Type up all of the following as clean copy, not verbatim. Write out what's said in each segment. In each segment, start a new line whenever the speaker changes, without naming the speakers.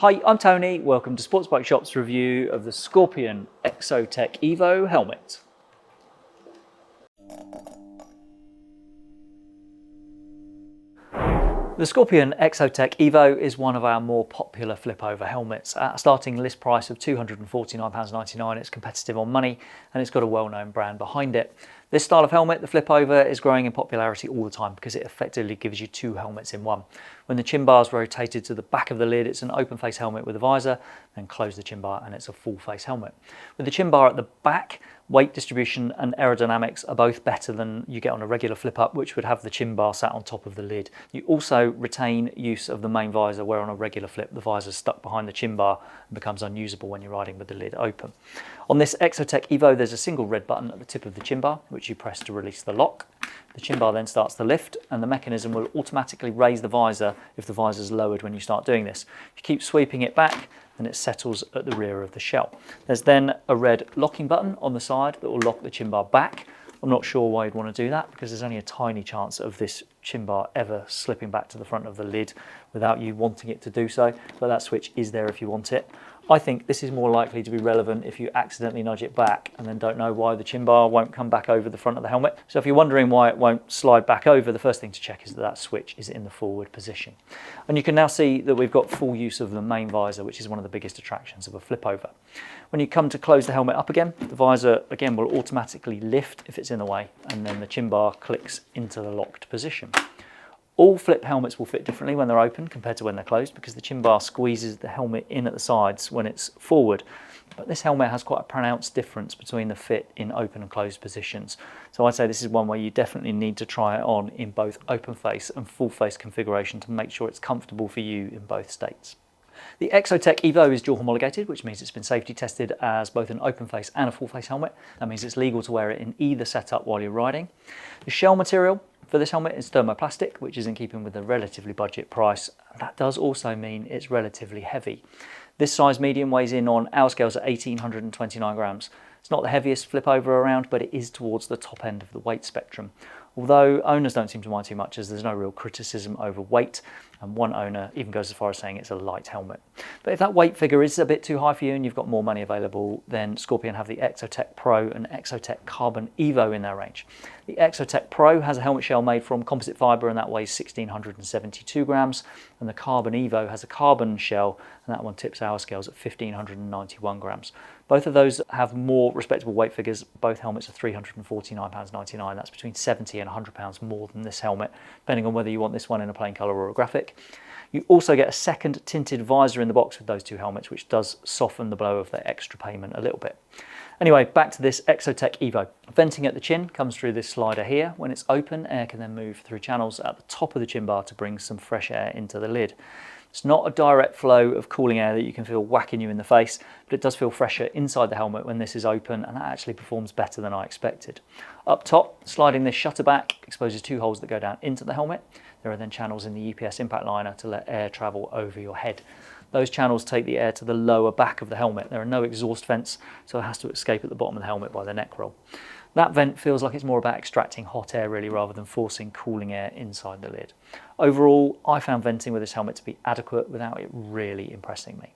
Hi, I'm Tony. Welcome to Sports Bike Shop's review of the Scorpion Exo-Tech Evo helmet. The Scorpion Exo-Tech Evo is one of our more popular flip-over helmets. At a starting list price of £249.99, it's competitive on money and it's got a well-known brand behind it. This style of helmet, the flip-over, is growing in popularity all the time because it effectively gives you two helmets in one. When the chin bar is rotated to the back of the lid, it's an open-face helmet with a visor, then close the chin bar and it's a full-face helmet. With the chin bar at the back, weight distribution and aerodynamics are both better than you get on a regular flip-up, which would have the chin bar sat on top of the lid. You also retain use of the main visor, where on a regular flip, the visor is stuck behind the chin bar and becomes unusable when you're riding with the lid open. On this Exo-Tech Evo, there's a single red button at the tip of the chin bar, which you press to release the lock. The chin bar then starts to lift and the mechanism will automatically raise the visor if the visor is lowered when you start doing this. If you keep sweeping it back, then it settles at the rear of the shell. There's then a red locking button on the side that will lock the chin bar back. I'm not sure why you'd want to do that because there's only a tiny chance of this chin bar ever slipping back to the front of the lid without you wanting it to do so, but that switch is there if you want it. I think this is more likely to be relevant if you accidentally nudge it back and then don't know why the chin bar won't come back over the front of the helmet. So if you're wondering why it won't slide back over, the first thing to check is that that switch is in the forward position. And you can now see that we've got full use of the main visor, which is one of the biggest attractions of a flip over. When you come to close the helmet up again, the visor again will automatically lift if it's in the way, and then the chin bar clicks into the locked position. All flip helmets will fit differently when they're open compared to when they're closed because the chin bar squeezes the helmet in at the sides when it's forward. But this helmet has quite a pronounced difference between the fit in open and closed positions. So I'd say this is one where you definitely need to try it on in both open face and full face configuration to make sure it's comfortable for you in both states. The Exo-Tech Evo is dual homologated, which means it's been safety tested as both an open face and a full face helmet. That means it's legal to wear it in either setup while you're riding. The shell material for this helmet is thermoplastic, which is in keeping with the relatively budget price. That does also mean it's relatively heavy. This size medium weighs in on our scales at 1,829 grams. It's not the heaviest flip over around, but it is towards the top end of the weight spectrum. Although owners don't seem to mind too much as there's no real criticism over weight, and one owner even goes as far as saying it's a light helmet. But if that weight figure is a bit too high for you and you've got more money available, then Scorpion have the Exo-Tech Pro and Exo-Tech Carbon Evo in their range. The Exo-Tech Pro has a helmet shell made from composite fibre and that weighs 1,672 grams, and the Carbon Evo has a carbon shell and that one tips our scales at 1,591 grams. Both of those have more respectable weight figures. Both helmets are £349.99. That's between £70 and £100 more than this helmet, depending on whether you want this one in a plain colour or a graphic. You also get a second tinted visor in the box with those two helmets, which does soften the blow of the extra payment a little bit. Anyway, back to this Exo-Tech Evo. Venting at the chin comes through this slider here. When it's open, air can then move through channels at the top of the chin bar to bring some fresh air into the lid. It's not a direct flow of cooling air that you can feel whacking you in the face, but it does feel fresher inside the helmet when this is open, and that actually performs better than I expected. Up top, sliding this shutter back exposes two holes that go down into the helmet. There are then channels in the EPS impact liner to let air travel over your head. Those channels take the air to the lower back of the helmet. There are no exhaust vents, so it has to escape at the bottom of the helmet by the neck roll. That vent feels like it's more about extracting hot air really rather than forcing cooling air inside the lid. Overall, I found venting with this helmet to be adequate without it really impressing me.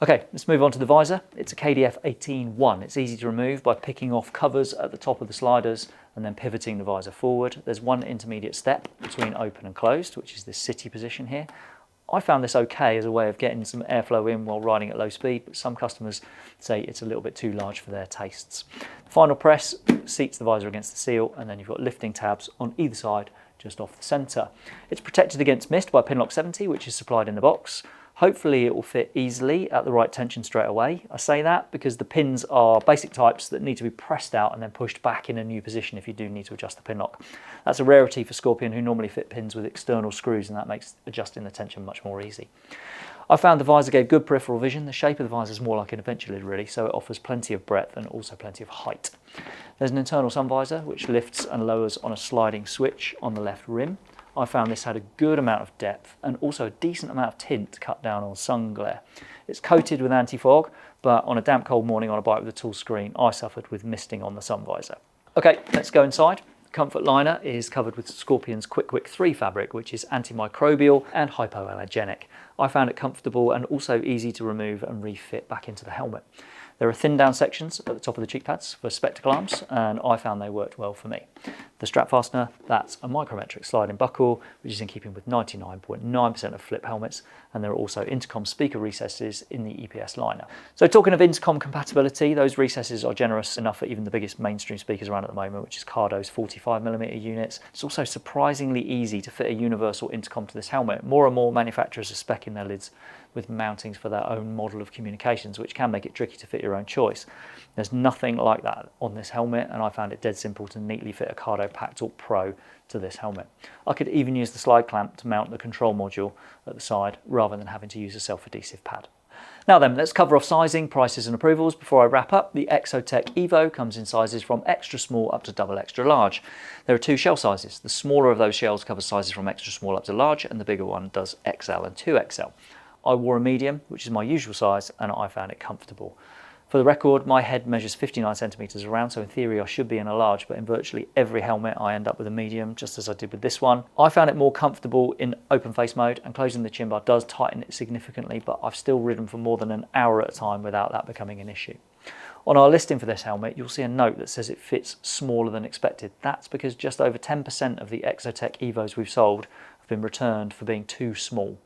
Okay, let's move on to the visor. It's a KDF 18-1. It's easy to remove by picking off covers at the top of the sliders and then pivoting the visor forward. There's one intermediate step between open and closed, which is this city position here. I found this okay as a way of getting some airflow in while riding at low speed, but some customers say it's a little bit too large for their tastes. The final press seats the visor against the seal, and then you've got lifting tabs on either side just off the centre. It's protected against mist by Pinlock 70, which is supplied in the box. Hopefully it will fit easily at the right tension straight away. I say that because the pins are basic types that need to be pressed out and then pushed back in a new position if you do need to adjust the pin lock. That's a rarity for Scorpion, who normally fit pins with external screws, and that makes adjusting the tension much more easy. I found the visor gave good peripheral vision. The shape of the visor is more like an adventure lid really, so it offers plenty of breadth and also plenty of height. There's an internal sun visor which lifts and lowers on a sliding switch on the left rim. I found this had a good amount of depth and also a decent amount of tint to cut down on sun glare. It's coated with anti-fog, but on a damp cold morning on a bike with a tall screen, I suffered with misting on the sun visor. Okay, let's go inside. The comfort liner is covered with Scorpion's Quick 3 fabric, which is antimicrobial and hypoallergenic. I found it comfortable and also easy to remove and refit back into the helmet. There are thin down sections at the top of the cheek pads for spectacle arms, and I found they worked well for me. The strap fastener, that's a micrometric sliding buckle, which is in keeping with 99.9% of flip helmets, and there are also Intercom speaker recesses in the EPS liner. So talking of Intercom compatibility, those recesses are generous enough for even the biggest mainstream speakers around at the moment, which is Cardo's 45mm units. It's also surprisingly easy to fit a universal intercom to this helmet. More and more manufacturers are speccing their lids with mountings for their own model of communications, which can make it tricky to fit your own choice. There's nothing like that on this helmet, and I found it dead simple to neatly fit a Cardo Pactalk Pro to this helmet. I could even use the slide clamp to mount the control module at the side rather than having to use a self-adhesive pad. Now then, let's cover off sizing, prices and approvals. Before I wrap up, the Exo-Tech Evo comes in sizes from extra small up to double extra large. There are two shell sizes. The smaller of those shells covers sizes from extra small up to large, and the bigger one does XL and 2XL. I wore a medium, which is my usual size, and I found it comfortable. For the record, my head measures 59 centimeters around, so in theory I should be in a large, but in virtually every helmet I end up with a medium, just as I did with this one. I found it more comfortable in open face mode, and closing the chin bar does tighten it significantly, but I've still ridden for more than an hour at a time without that becoming an issue. On our listing for this helmet, you'll see a note that says it fits smaller than expected. That's because just over 10% of the Exo-Tech Evos we've sold have been returned for being too small.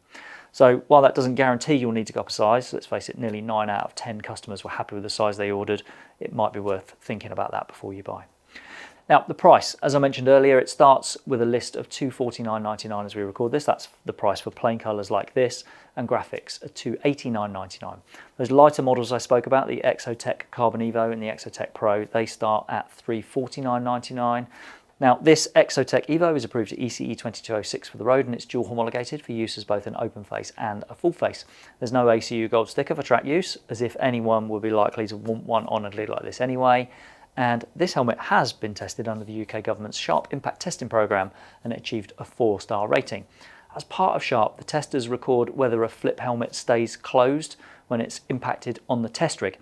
So while that doesn't guarantee you'll need to go up a size, let's face it, nearly 9 out of 10 customers were happy with the size they ordered, it might be worth thinking about that before you buy. Now the price, as I mentioned earlier, it starts with a list of $249.99 as we record this. That's the price for plain colours like this, and graphics at $289.99. Those lighter models I spoke about, the Exo-Tech Carbon Evo and the Exo-Tech Pro, they start at $349.99. Now, this Exo-Tech Evo is approved to ECE 2206 for the road, and it's dual homologated for use as both an open face and a full face. There's no ACU gold sticker for track use, as if anyone would be likely to want one on a lid like this anyway. And this helmet has been tested under the UK government's Sharp Impact Testing Programme, and it achieved a 4-star rating. As part of Sharp, the testers record whether a flip helmet stays closed when it's impacted on the test rig.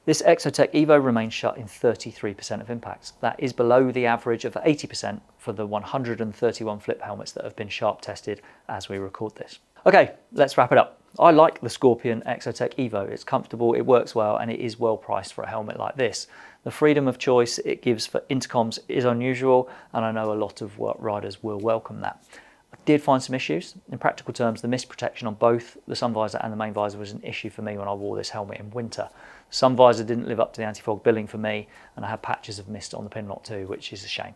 This Exo-Tech Evo remains shut in 33% of impacts. That is below the average of 80% for the 131 flip helmets that have been Sharp tested as we record this. Okay, let's wrap it up. I like the Scorpion Exo-Tech Evo. It's comfortable, it works well, and it is well priced for a helmet like this. The freedom of choice it gives for intercoms is unusual, and I know a lot of riders will welcome that. I did find some issues. In practical terms, the mist protection on both the sun visor and the main visor was an issue for me when I wore this helmet in winter. Sun visor didn't live up to the anti-fog billing for me, and I had patches of mist on the pinlock too, which is a shame.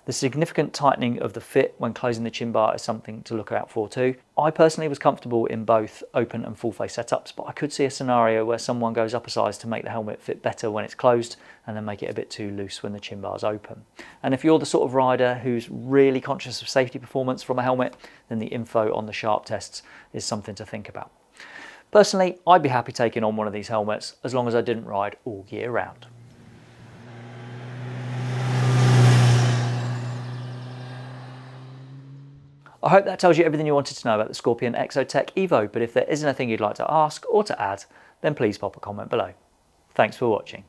The significant tightening of the fit when closing the chin bar is something to look out for too. I personally was comfortable in both open and full face setups, but I could see a scenario where someone goes up a size to make the helmet fit better when it's closed and then make it a bit too loose when the chin bar is open. And if you're the sort of rider who's really conscious of safety performance from a helmet, then the info on the Sharp tests is something to think about. Personally, I'd be happy taking on one of these helmets as long as I didn't ride all year round. I hope that tells you everything you wanted to know about the Scorpion Exo-Tech Evo, but if there is anything you'd like to ask or to add, then please pop a comment below. Thanks for watching.